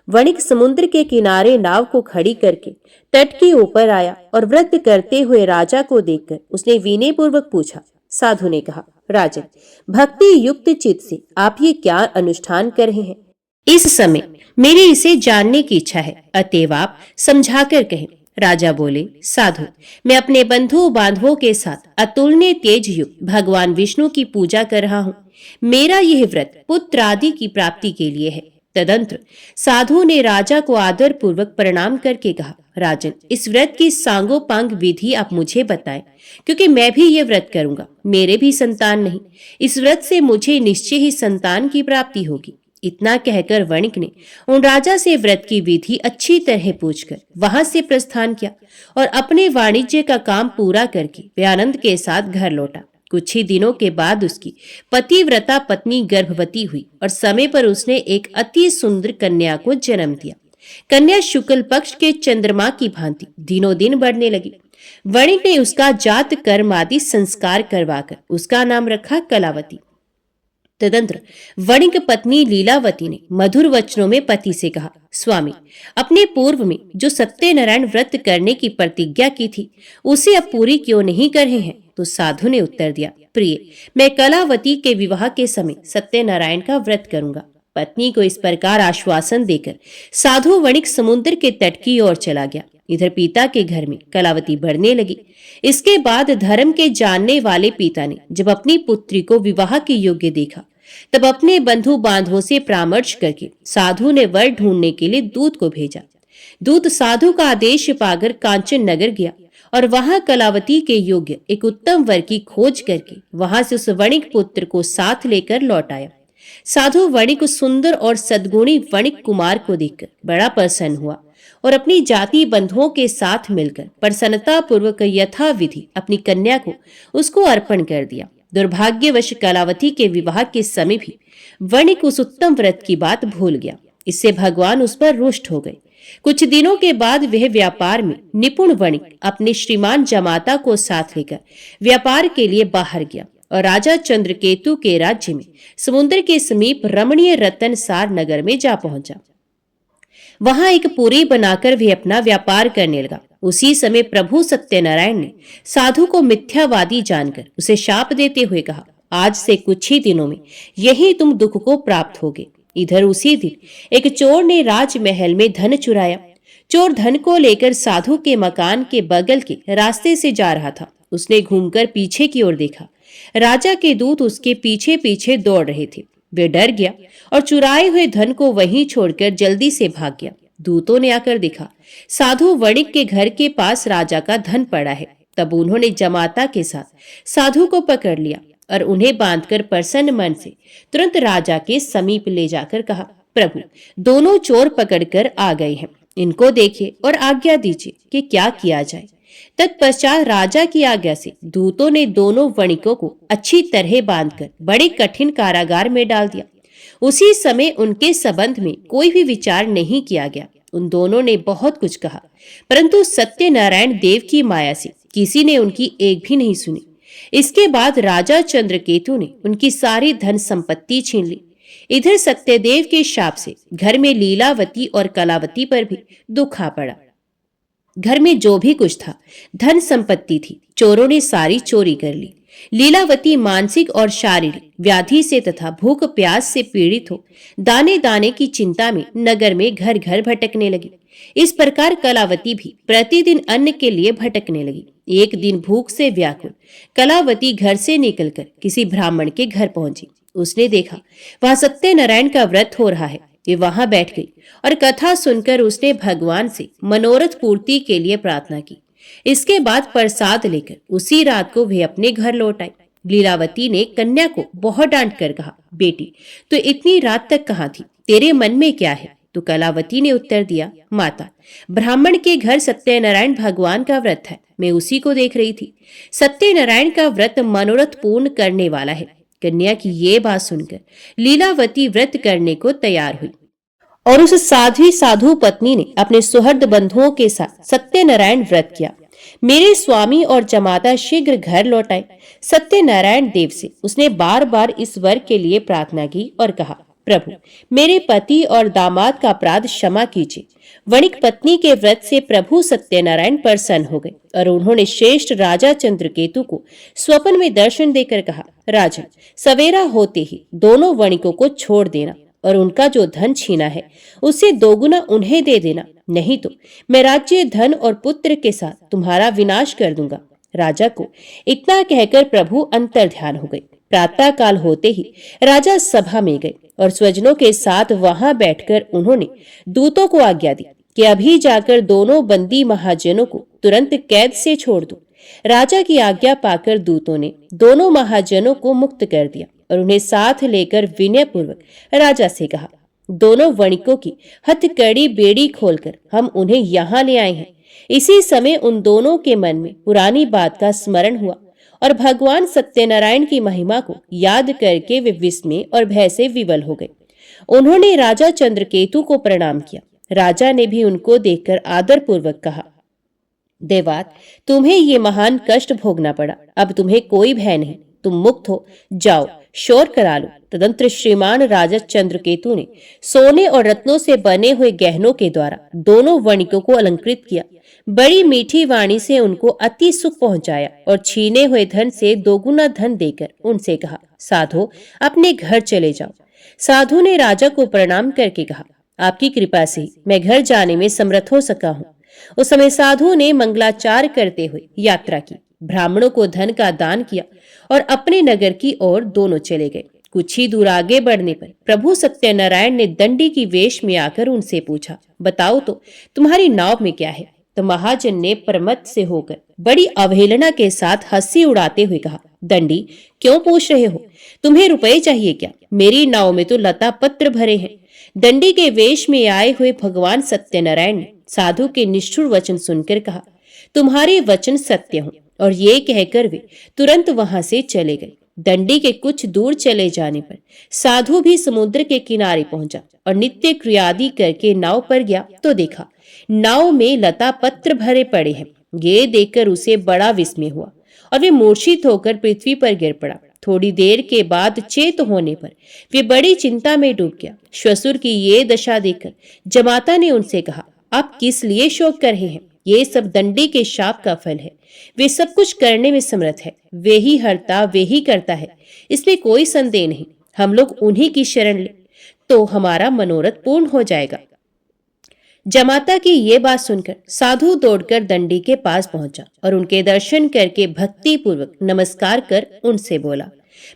वणिक समुद्र के किनारे नाव को खड़ी करके तट के ऊपर आया और व्रत करते हुए राजा को देखकर उसने विनय पूर्वक पूछा। साधु ने कहा, राजन, भक्ति युक्त चित्त से आप ये क्या अनुष्ठान कर रहे हैं? इस समय मेरी इसे जानने की इच्छा है, अतएव आप समझाकर कहें। राजा बोले, साधु, मैं अपने बंधु बांधवों के साथ अतुलनीय तेज युक्त भगवान विष्णु की पूजा कर रहा हूँ। मेरा यह व्रत पुत्र आदि की प्राप्ति के लिए है। तदंतर साधु ने राजा को आदर पूर्वक प्रणाम करके कहा, राजन, इस व्रत की सांगोपांग विधि आप मुझे बताएं, क्योंकि मैं भी ये व्रत करूंगा। मेरे भी संतान नहीं, इस व्रत से मुझे निश्चय ही संतान की प्राप्ति होगी। इतना कहकर वणिक ने उन राजा से व्रत की विधि अच्छी तरह पूछकर वहां से प्रस्थान किया और अपने वाणिज्य का काम पूरा करके वे आनंद के साथ घर लौटा। कुछ ही दिनों के बाद उसकी पतिव्रता पत्नी गर्भवती हुई और समय पर उसने एक अति सुंदर कन्या को जन्म दिया। कन्या शुक्ल पक्ष के चंद्रमा की भांति दिनों दिन बढ़ने लगी। वणिक ने उसका जात कर्म आदि संस्कार करवाकर उसका नाम रखा कलावती। तदंतर वणिक पत्नी लीलावती ने मधुर वचनों में पति से कहा, स्वामी, अपने पूर्व में जो सत्यनारायण व्रत करने की प्रतिज्ञा की थी उसे अब पूरी क्यों नहीं कर रहे हैं? तो साधु ने उत्तर दिया, प्रिय, मैं कलावती के विवाह के समय सत्यनारायण का व्रत करूंगा। पत्नी को इस प्रकार आश्वासन देकर साधु वणिक समुद्र के तट की ओर चला गया। इधर पिता के घर में कलावती बढ़ने लगी। इसके बाद धर्म के जानने वाले पिता ने जब अपनी पुत्री को विवाह के योग्य देखा, तब अपने बंधु बांधवों से परामर्श करके साधु ने वर ढूंढने के लिए दूत को भेजा। दूत साधु का आदेश पाकर कांचन नगर गया और वहां कलावती के योग्य एक उत्तम वर की खोज करके वहां से उस वणिक पुत्र को साथ लेकर लौट आया। साधु वणिक सुंदर और सद्गुणी वणिक कुमार को देखकर बड़ा प्रसन्न हुआ और अपनी जाति बंधुओं के साथ मिलकर प्रसन्नता पूर्वक यथाविधि अपनी कन्या को उसको अर्पण कर दिया। दुर्भाग्यवश कलावती के विवाह के समय भी वणिक उस उत्तम व्रत की बात भूल गया। इससे भगवान उस पर रुष्ट हो गए। कुछ दिनों के बाद वह व्यापार में निपुण वणिक अपने श्रीमान जमाता को साथ लेकर व्यापार के लिए बाहर गया और राजा चंद्रकेतु के राज्य में समुद्र के समीप रमणीय रतनसार नगर में जा पहुंचा। वहां एक पुरी बनाकर वह अपना व्यापार करने लगा। उसी समय प्रभु सत्यनारायण ने साधु को मिथ्यावादी जानकर उसे शाप देते हुए कहा, आज से कुछ ही दिनों में यही तुम दुख को प्राप्त होगे। इधर उसी दिन एक चोर ने राजमहल में धन चुराया। चोर धन को लेकर साधु के मकान के बगल के रास्ते से जा रहा था। उसने घूमकर पीछे की ओर देखा। राजा के दूत उसके पीछे पीछे दौड़ रहे थे। वे डर गया और चुराए हुए धन को वहीं छोड़कर जल्दी से भाग गया। दूतों ने आकर देखा, साधु वणिक के घर के पास राजा का धन पड़ा है। तब उन्होंने जमाता के साथ साधु को पकड़ लिया और उन्हें बांधकर प्रसन्न मन से तुरंत राजा के समीप ले जाकर कहा, प्रभु, दोनों चोर पकड़कर आ गए हैं। इनको देखिए और आज्ञा दीजिए कि क्या किया जाए। तत्पश्चात राजा की आज्ञा से दूतों ने दोनों वणिकों को अच्छी तरह बांधकर बड़े कठिन कारागार में डाल दिया। उसी समय उनके संबंध में कोई भी विचार नहीं किया गया। उन दोनों ने बहुत कुछ कहा, परंतु सत्यनारायण देव की माया से किसी ने उनकी एक भी नहीं सुनी। इसके बाद राजा चंद्रकेतु ने उनकी सारी धन संपत्ति छीन ली। इधर सत्यदेव के शाप से घर में लीलावती और कलावती पर भी दुख आ पड़ा। घर में जो भी कुछ था, धन संपत्ति थी, चोरों ने सारी चोरी कर ली। लीलावती मानसिक और शारीरिक व्याधि से तथा भूख प्यास से पीड़ित हो दाने दाने की चिंता में नगर में घर घर भटकने लगी। इस प्रकार कलावती भी प्रतिदिन अन्न के लिए भटकने लगी। एक दिन भूख से व्याकुल कलावती घर से निकलकर किसी ब्राह्मण के घर पहुंची। उसने देखा वहां सत्यनारायण का व्रत हो रहा है। वे वहां बैठ गई और कथा सुनकर उसने भगवान से मनोरथ पूर्ति के लिए प्रार्थना की। इसके बाद प्रसाद लेकर उसी रात को वे अपने घर लौट आई। लीलावती ने कन्या को बहुत डांट कर कहा, बेटी, तो इतनी रात तक कहाँ थी? तेरे मन में क्या है? तो कलावती ने उत्तर दिया, माता, ब्राह्मण के घर सत्यनारायण भगवान का व्रत है, मैं उसी को देख रही थी। सत्यनारायण का व्रत मनोरथ पूर्ण करने वाला है। कन्या की ये बात सुनकर लीलावती व्रत करने को तैयार हुई और उस साध्वी साधु पत्नी ने अपने सुहृद बंधुओं के साथ सत्यनारायण व्रत किया। मेरे स्वामी और जमाता शीघ्र घर लौट आए। सत्यनारायण देव से उसने बार बार इस वर के लिए प्रार्थना की और कहा, प्रभु, मेरे पति और दामाद का अपराध क्षमा कीजिए। वणिक पत्नी के व्रत से प्रभु सत्यनारायण प्रसन्न हो गए और उन्होंने श्रेष्ठ राजा चंद्रकेतु को स्वप्न में दर्शन देकर कहा, राजन, सवेरा होते ही दोनों वणिकों को छोड़ देना और उनका जो धन छीना है उसे दोगुना उन्हें दे देना, नहीं तो मैं राज्य, धन और पुत्र के साथ तुम्हारा विनाश कर दूंगा। राजा को इतना कहकर प्रभु अंतर ध्यान हो गए। प्रातः काल होते ही राजा सभा में गए और स्वजनों के साथ वहां बैठकर उन्होंने दूतों को आज्ञा दी कि अभी जाकर दोनों बंदी महाजनों को तुरंत कैद से छोड़ दो। राजा की आज्ञा पाकर दूतों ने दोनों महाजनों को मुक्त कर दिया और उन्हें साथ लेकर विनय पूर्वक राजा से कहा, दोनों वणिकों की हथकड़ी बेड़ी खोलकर हम उन्हें यहाँ ले आए हैं। इसी समय उन दोनों के मन में पुरानी बात का स्मरण हुआ और भगवान सत्यनारायण की महिमा को याद करके वे विस्मय और भय से विवल हो गए। उन्होंने राजा चंद्रकेतु को प्रणाम किया। राजा ने भी उनको देखकर आदर पूर्वक कहा, देवात, तुम्हें ये महान कष्ट भोगना पड़ा, अब तुम्हें कोई भय नहीं, तुम मुक्त हो, जाओ शोर करा लो। तदंतर श्रीमान राजा चंद्रकेतु ने सोने और रत्नों से बने हुए गहनों के द्वारा दोनों वणिकों को अलंकृत किया। बड़ी मीठी वाणी से उनको अति सुख पहुंचाया और छीने हुए धन से दोगुना धन देकर उनसे कहा, साधो, अपने घर चले जाओ। साधु ने राजा को प्रणाम करके कहा, आपकी कृपा से मैं घर जाने में समर्थ हो सका हूँ। उस समय साधु ने मंगलाचार करते हुए यात्रा की, ब्राह्मणों को धन का दान किया और अपने नगर की ओर दोनों चले गए। कुछ ही दूर आगे बढ़ने पर प्रभु सत्यनारायण ने दंडी की वेश में आकर उनसे पूछा, बताओ तो तुम्हारी नाव में क्या है? तो महाजन ने प्रमत्त से होकर बड़ी अवहेलना के साथ हंसी उड़ाते हुए कहा, दंडी, क्यों पूछ रहे हो? तुम्हें रुपए चाहिए क्या? मेरी नाव में तो लता पत्र भरे हैं। दंडी के वेश में आए हुए भगवान सत्यनारायण ने साधु के निष्ठुर वचन सुनकर कहा, तुम्हारे वचन सत्य हो। और ये कहकर वे तुरंत वहां से चले गए। दंडी के कुछ दूर चले जाने पर साधु भी समुद्र के किनारे पहुंचा और नित्य क्रियादि करके नाव पर गया तो देखा नाव में लता पत्र भरे पड़े हैं। ये देखकर उसे बड़ा विस्मय हुआ और वे मूर्छित होकर पृथ्वी पर गिर पड़ा। थोड़ी देर के बाद चेत होने पर वे बड़ी चिंता में डूब गया। श्वशुर की ये दशा देखकर जमाता ने उनसे कहा, आप किस लिए शोक कर रहे हैं? ये सब दंडी के शाप का फल है। वे सब कुछ करने में समर्थ है, वे ही हरता वे ही करता है, इसमें कोई संदेह नहीं। हम लोग उन्हीं की शरण ले तो हमारा मनोरथ पूर्ण हो जाएगा। जमाता की ये बात सुनकर साधु दौड़कर दंडी के पास पहुंचा और उनके दर्शन करके भक्ति पूर्वक नमस्कार कर उनसे बोला,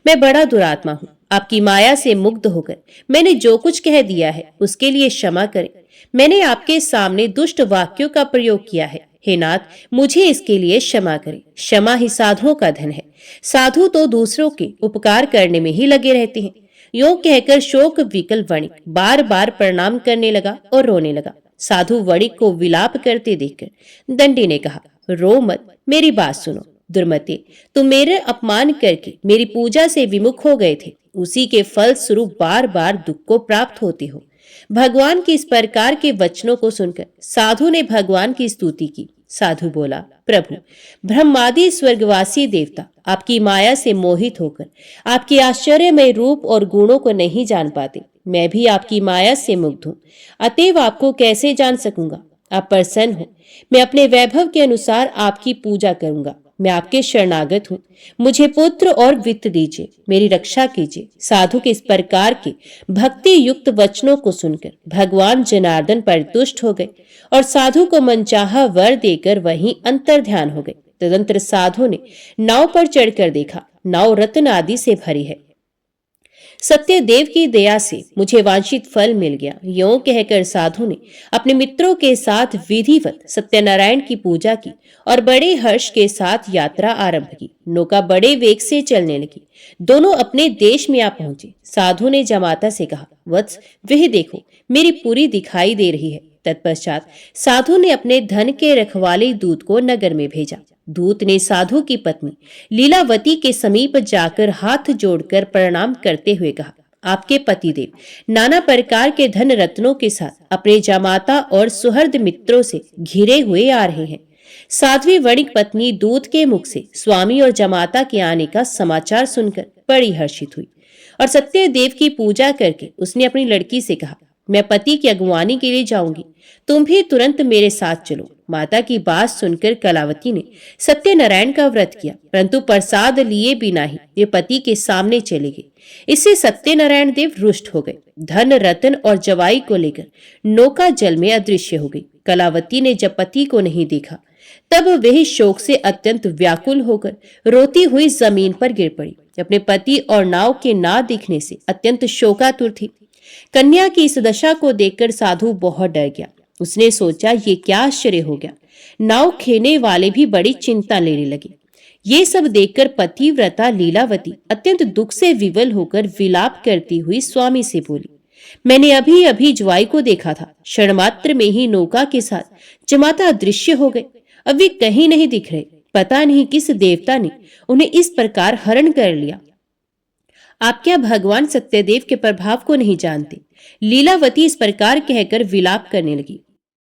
मैं बड़ा दुरात्मा हूँ। आपकी माया से मुग्ध होकर मैंने जो कुछ कह दिया है उसके लिए क्षमा करें। मैंने आपके सामने दुष्ट वाक्यों का प्रयोग किया है। हे नाथ, मुझे इसके लिए क्षमा करें। क्षमा ही साधुओं का धन है। साधु तो दूसरों के उपकार करने में ही लगे रहते हैं। यूं कहकर शोक विकल वणिक बार बार प्रणाम करने लगा और रोने लगा। साधु वणिक को विलाप करते देखकर दंडी ने कहा, रो मत, मेरी बात सुनो। दुर्मते, तुम मेरे अपमान करके मेरी पूजा से विमुख हो गए थे, उसी के फल स्वरूप बार बार दुख को प्राप्त होते हो। भगवान के इस प्रकार के वचनों को सुनकर साधु ने भगवान की स्तुति की। साधु बोला, प्रभु, ब्रह्मादि स्वर्गवासी देवता आपकी माया से मोहित होकर आपके आश्चर्यमय रूप और गुणों को नहीं जान पाते। मैं भी आपकी माया से मुग्ध हूँ, अतएव आपको कैसे जान सकूंगा। आप प्रसन्न हो, मैं अपने वैभव के अनुसार आपकी पूजा करूंगा। मैं आपके शरणागत हूँ, मुझे पुत्र और वित्त दीजिए, मेरी रक्षा कीजिए। साधु के इस प्रकार के भक्ति युक्त वचनों को सुनकर भगवान जनार्दन परितुष्ट हो गए और साधु को मनचाहा वर देकर वहीं अंतर ध्यान हो गए। तदंतर साधु ने नाव पर चढ़कर देखा, नाव रत्न आदि से भरी है। सत्यदेव की दया से मुझे वांछित फल मिल गया। यों कहकर साधु ने अपने मित्रों के साथ विधिवत सत्यनारायण की पूजा की और बड़े हर्ष के साथ यात्रा आरंभ की। नौका बड़े वेग से चलने लगी। दोनों अपने देश में आ पहुंचे। साधु ने जमाता से कहा, वत्स, वह देखो, मेरी पुरी दिखाई दे रही है। तत्पश्चात साधु ने अपने धन के रखवाले दूत को नगर में भेजा। दूत ने साधु की पत्नी लीलावती के समीप जाकर हाथ जोड़कर प्रणाम करते हुए कहा, आपके पतिदेव नाना प्रकार के धन रत्नों के साथ अपने जमाता और सुहृद मित्रों से घिरे हुए आ रहे हैं। साध्वी वणिक पत्नी दूत के मुख से स्वामी और जमाता के आने का समाचार सुनकर बड़ी हर्षित हुई और सत्यदेव की पूजा करके उसने अपनी लड़की से कहा, मैं पति की अगुवानी के लिए जाऊंगी, तुम भी तुरंत मेरे साथ चलो। माता की बात सुनकर कलावती ने सत्यनारायण का व्रत किया, परंतु प्रसाद लिए बिना ही वे पति के सामने चले गए। इससे सत्यनारायण देव रुष्ट हो गए। धन रतन और जवाई को लेकर नौका जल में अदृश्य हो गई। कलावती ने जब पति को नहीं देखा तब वह शोक से अत्यंत व्याकुल होकर रोती हुई जमीन पर गिर पड़ी। अपने पति और नाव के ना दिखने से अत्यंत शोकातुर थी। कन्या की इस दशा को देखकर साधु बहुत डर गया। उसने सोचा, ये क्या आश्चर्य हो गया। नाव खेने वाले भी बड़ी चिंता लेने लगे। ये सब देखकर पतिव्रता लीलावती अत्यंत दुख से विवल होकर विलाप करती हुई स्वामी से बोली, मैंने अभी अभी ज्वाई को देखा था, क्षण मात्र में ही नौका के साथ जमाता अदृश्य हो गए। अब वे कहीं नहीं दिख रहे। पता नहीं किस देवता ने उन्हें इस प्रकार हरण कर लिया। आप क्या भगवान सत्यदेव के प्रभाव को नहीं जानते। लीलावती इस प्रकार कहकर विलाप करने लगी।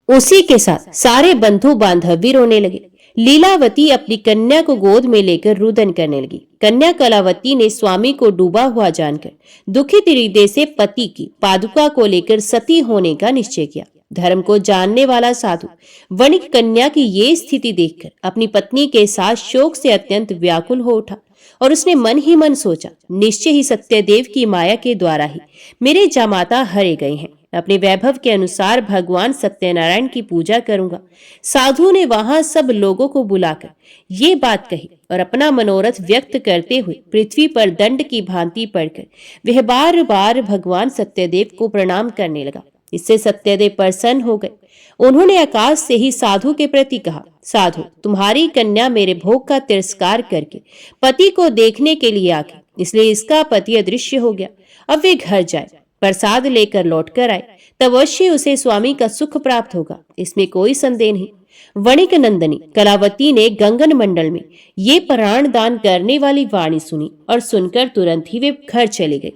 उसी के साथ सारे बंधु बांधव भी रोने लगे। लीलावती अपनी कन्या को गोद में लेकर रुदन करने लगी। कन्या कलावती ने स्वामी को डूबा हुआ जानकर दुखित हृदय से पति की पादुका को लेकर सती होने का निश्चय किया। धर्म को जानने वाला साधु वणिक कन्या की ये स्थिति देखकर अपनी पत्नी के साथ शोक से अत्यंत व्याकुल हो उठा और उसने मन ही मन सोचा, निश्चय ही सत्यदेव की माया के द्वारा ही मेरे जमाता हरे गए हैं। अपने वैभव के अनुसार भगवान सत्यनारायण की पूजा करूंगा। साधु ने वहां सब लोगों को बुलाकर ये बात कही और अपना मनोरथ व्यक्त करते हुए पृथ्वी पर दंड की भांति पड़कर वह बार बार भगवान सत्यदेव को प्रणाम करने लगा। इससे सत्यदेव प्रसन्न हो गए। उन्होंने आकाश से ही साधु के प्रति कहा, साधु, तुम्हारी कन्या मेरे भोग का तिरस्कार करके पति को देखने के लिए आ गई, इसलिए इसका पति अदृश्य हो गया। अब वे घर जाए, प्रसाद लेकर लौट कर आए, तब अवश्य उसे स्वामी का सुख प्राप्त होगा, इसमें कोई संदेह नहीं। वणिक नंदनी कलावती ने गंगन मंडल में ये प्राण दान करने वाली वाणी सुनी और सुनकर तुरंत ही वे घर चले गए।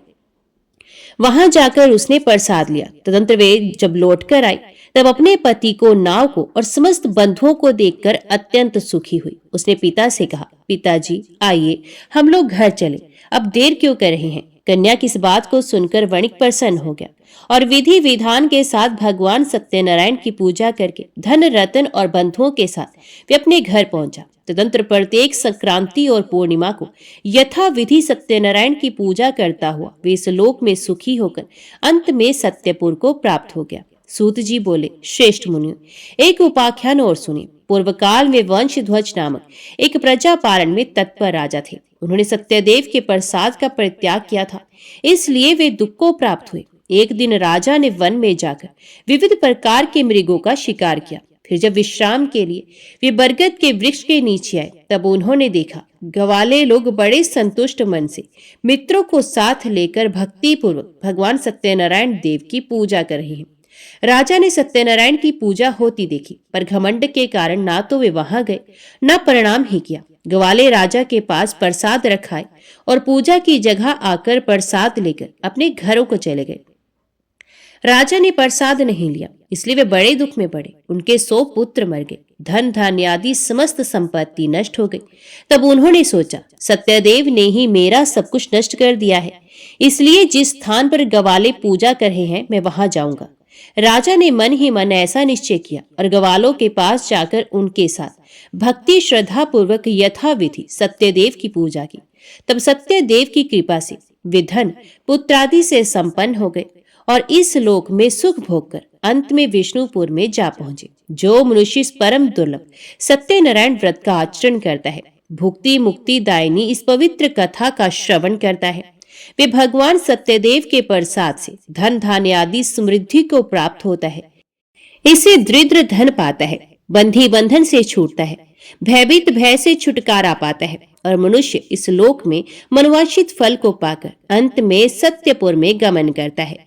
वहां जाकर उसने प्रसाद लिया। तदंतर वे जब लौट कर आई तब अपने पति को, नाव को और समस्त बंधुओं को देखकर अत्यंत सुखी हुई। उसने पिता से कहा, पिताजी आइए हम लोग घर चले, अब देर क्यों कर रहे हैं। कन्या की इस बात को सुनकर वणिक प्रसन्न हो गया और विधि विधान के साथ भगवान सत्यनारायण की पूजा करके धन रतन और बंधुओं के साथ वे अपने घर पहुंचा। तदंतर प्रत्येक संक्रांति और पूर्णिमा को यथा विधि सत्यनारायण की पूजा करता हुआ वे इस लोक में सुखी होकर अंत में सत्यपुर को प्राप्त हो गया। सूत जी बोले, श्रेष्ठ मुनियों, एक उपाख्यान और सुनिए। पूर्व काल में वंशध्वज नामक एक प्रजा पालन में तत्पर राजा थे। उन्होंने सत्यदेव के प्रसाद का परित्याग किया था, इसलिए वे दुख को प्राप्त हुए। एक दिन राजा ने वन में जाकर विविध प्रकार के मृगों का शिकार किया। फिर जब विश्राम के लिए वे बरगद के वृक्ष के नीचे आए, तब उन्होंने देखा ग्वाले लोग बड़े संतुष्ट मन से मित्रों को साथ लेकर भक्ति पूर्वक भगवान सत्यनारायण देव की पूजा कर रहे हैं। राजा ने सत्यनारायण की पूजा होती देखी, पर घमंड के कारण ना तो वे वहां गए, न प्रणाम ही किया। ग्वाले राजा के पास प्रसाद रखाए और पूजा की जगह आकर प्रसाद लेकर अपने घरों को चले गए। राजा ने प्रसाद नहीं लिया, इसलिए वे बड़े दुख में पड़े। उनके 100 पुत्र मर गए, धन धान्य आदि समस्त संपत्ति नष्ट हो गई। तब उन्होंने सोचा, सत्यदेव ने ही मेरा सब कुछ नष्ट कर दिया है, इसलिए जिस स्थान पर ग्वाले पूजा कर रहे हैं मैं वहां जाऊंगा। राजा ने मन ही मन ऐसा निश्चय किया और ग्वालों के पास जाकर उनके साथ भक्ति श्रद्धा पूर्वक यथाविधि सत्यदेव की पूजा की। तब सत्यदेव की कृपा से वे धन पुत्रादि से संपन्न हो गए और इस लोक में सुख भोग कर अंत में विष्णुपुर में जा पहुंचे। जो मनुष्य इस परम दुर्लभ सत्यनारायण व्रत का आचरण करता है, भुक्ति मुक्ति दायिनी इस पवित्र कथा का श्रवण करता है, वे भगवान सत्यदेव के प्रसाद से धन धान्य आदि समृद्धि को प्राप्त होता है। इसे दृढ़ धन पाता है, बंधी बंधन से छूटता है, भयभीत भय से छुटकारा पाता है और मनुष्य इस लोक में मनवांछित फल को पाकर अंत में सत्यपुर में गमन करता है।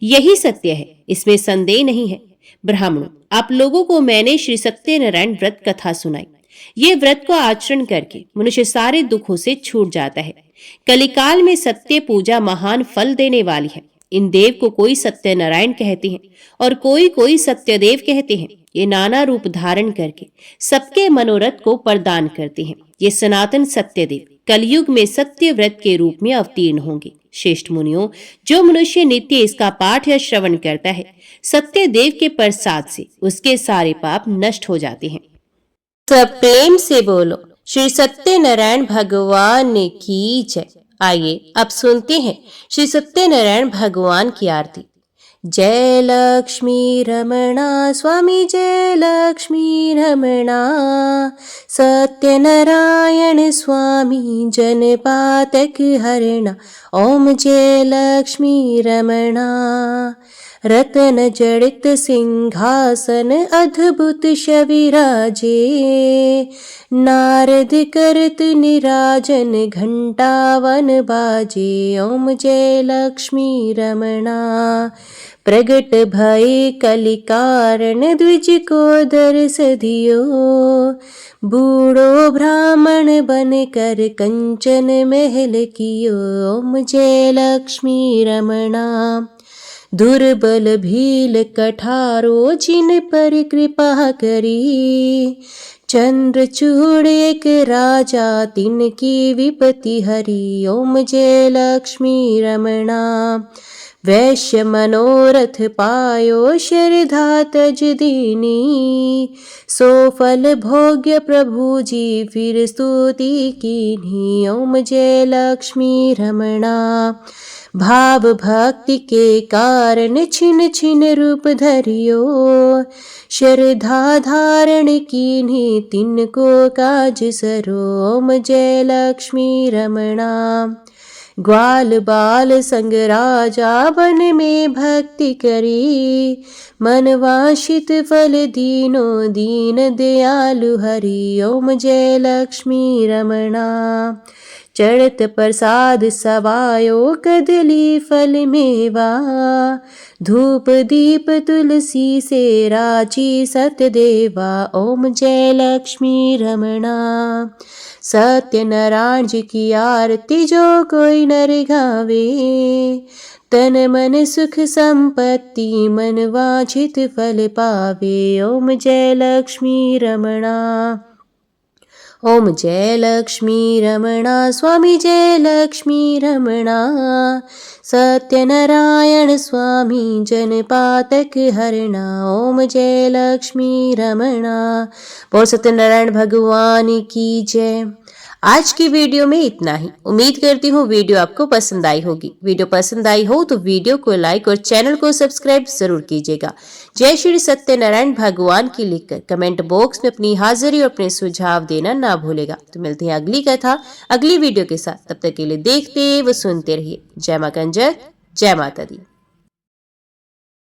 यही सत्य है, इसमें संदेह नहीं है। ब्राह्मणों, आप लोगों को मैंने श्री सत्यनारायण व्रत कथा सुनाई। ये व्रत को आचरण करके मनुष्य सारे दुखों से छूट जाता है। कलिकाल में सत्य पूजा महान फल देने वाली है। इन देव को कोई सत्यनारायण कहते हैं और कोई कोई सत्यदेव कहते हैं। ये नाना रूप धारण करके सबके मनोरथ को प्रदान करते हैं। ये सनातन सत्यदेव कलयुग में सत्य व्रत के रूप में अवतीर्ण होंगे। श्रेष्ठ मुनियों, जो मनुष्य नित्य इसका पाठ या श्रवण करता है, सत्यदेव के प्रसाद से उसके सारे पाप नष्ट हो जाते हैं। सब प्रेम से बोलो, श्री सत्यनारायण भगवान की जय। आइए अब सुनते हैं श्री सत्यनारायण भगवान की आरती। जय लक्ष्मी रमणा स्वामी, जय लक्ष्मी रमणा, सत्यनारायण स्वामी जनपातक हरणा। ओम जय लक्ष्मी रमणा। रतन जड़ित सिंहासन अद्भुत शविराजे, नारद करत निराजन घंटावन बाजे। ओम जय लक्ष्मी रमणा। प्रगट भय कलिकारण द्विज को दर्श दियो, बूढ़ो ब्राह्मण बन कर कंचन महल कियो। ओम जय लक्ष्मी रमणा। दुर्बल भील कठारो जिन पर कृपा करी, चंद्रचूड़ एक राजा तिनकी विपत्ति हरी। ओम जय लक्ष्मी रमणा। वैश्य मनोरथ पायो श्रद्धा तज दीनी, सो फल भोग्य प्रभु जी फिर स्तुति कीन्ही। ओम जय लक्ष्मी रमणा। भाव भक्ति के कारण छिन छिन रूप धरियो, श्रद्धा धारण कीन्ही तिनको काज सरो। ओम जय लक्ष्मी रमणा। ग्वाल बाल संग राजा वन में भक्ति करी, मन वांछित फल दीनो दीन दयालु हरि। ओम जय लक्ष्मी रमणा। चढ़त प्रसाद सवायो कदली फल मेवा, धूप दीप तुलसी से राची सतदेवा। ओम जय लक्ष्मी रमणा। सत्यनारायण जी की आरती जो कोई नर गावे, तन मन सुख संपत्ति मन वांछित फल पावे। ओम जय लक्ष्मी रमणा। ओम जय लक्ष्मी रमणा स्वामी जय लक्ष्मी रमणा सत्यनारायण स्वामी जनपातक हरणा ओम जय लक्ष्मी रमणा। बोल सत्यनारायण भगवान की जय। आज की वीडियो में इतना ही। उम्मीद करती हूँ वीडियो आपको पसंद आई होगी। वीडियो पसंद आई हो तो वीडियो को लाइक और चैनल को सब्सक्राइब जरूर कीजिएगा। जय श्री सत्यनारायण भगवान की लिखकर कमेंट बॉक्स में अपनी हाजिरी और अपने सुझाव देना ना भूलेगा। तो मिलते हैं अगली कथा अगली वीडियो के साथ। तब तक के लिए देखते व सुनते रहिए। जय मां कंजर, जय माता दी।